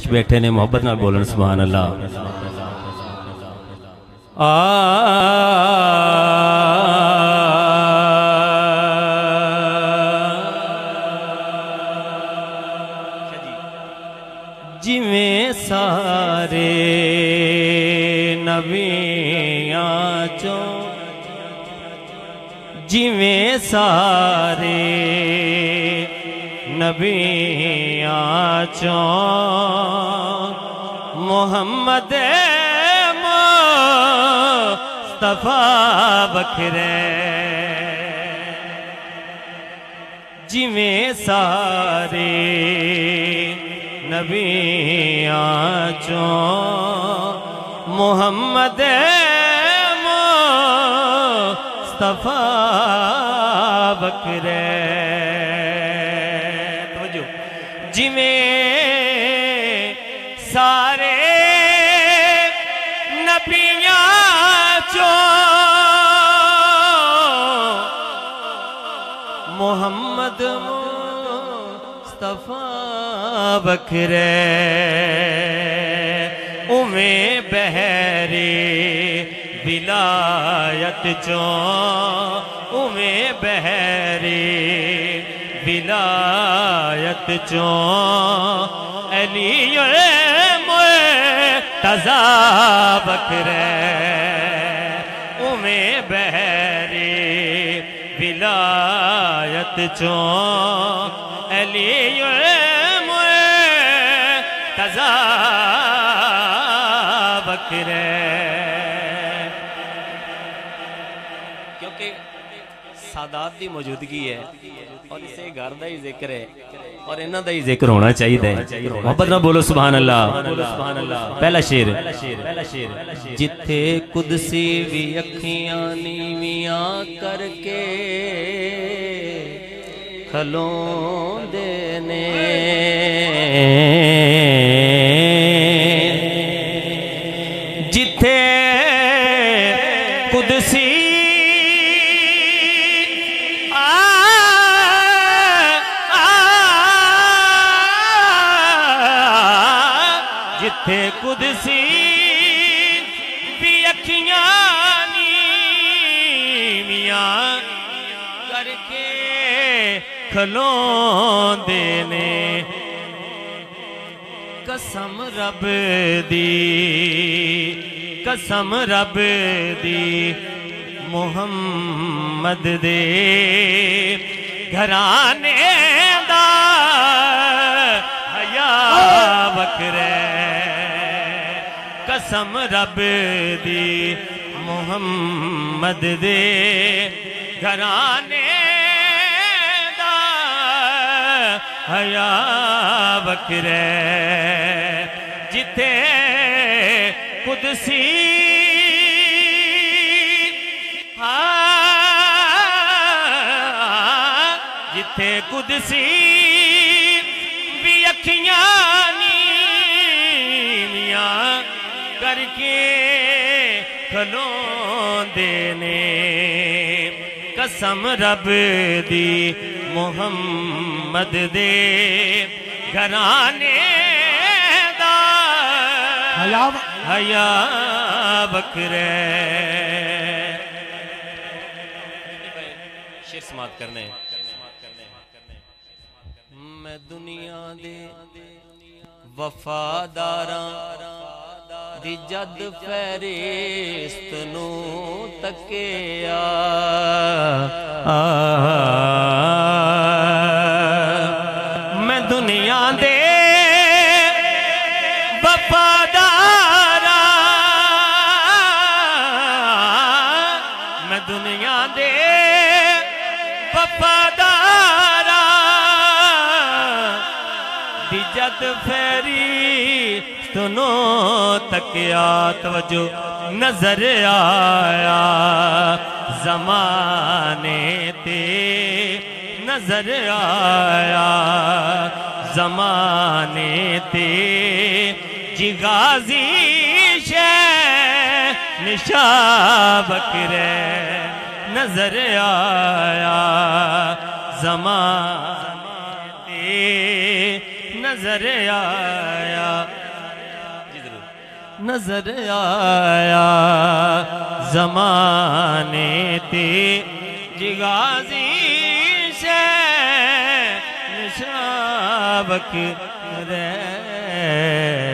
بیٹھے نے محبت نال بولن سبحان اللہ جویں سارے نبیاں چوں جویں سارے نبیاں چوں محمد مصطفیٰ بکھرے جویں سارے نبیاں چوں محمد مصطفیٰ بکھرے توجہ جویں سارے نبیاں چوں محمد مصطفیٰ بکھرے اویں بہری ولایت چوں اویں بہری ولایت چوں علی مرتضیٰ بکھرے اویں بہری ولایت چوں علی مرتضیٰ بکھرے کیونکہ سادات دی موجودگی ہے اور اسے گھر دا ہی ذکر ہے اور انہاں دا ہی ذکر ہونا چاہیے محبت نہ بولو سبحان اللہ پہلا شعر جتھے قدسی بھی اکھیاں نیویاں کر کے کھلوں دینے جتھے قدسی جتھے قدسی بھی اکھیاں نیویاں کر کے کھلوں دینے قسم رب دی محمد دے گھرانے دا حیا بکھرے قسم رب دی محمد دے گھرانے دا حیا بکھرے جتھے قدسی جتھے قدسی بھی اکھیاں نیویاں کر کے کھلوں دینے قسم رب دی محمد دے گھرانے دا حیا بکھرے شعر سماعت کرنے میں دنیا دے وفاداراں دی جد فہرست نو تکیا میں دنیا دے وفاداراں میں دنیا دے وفاداراں دی جد فہرست نو تکیا توجہ نظر آیا زمانے تے نظر آیا زمانے تے جی غازی شہنشاہ بکھرے نظر آیا زمانے تے نظر آیا نظر آیا زمانے تے جگازی سے نشابک رہ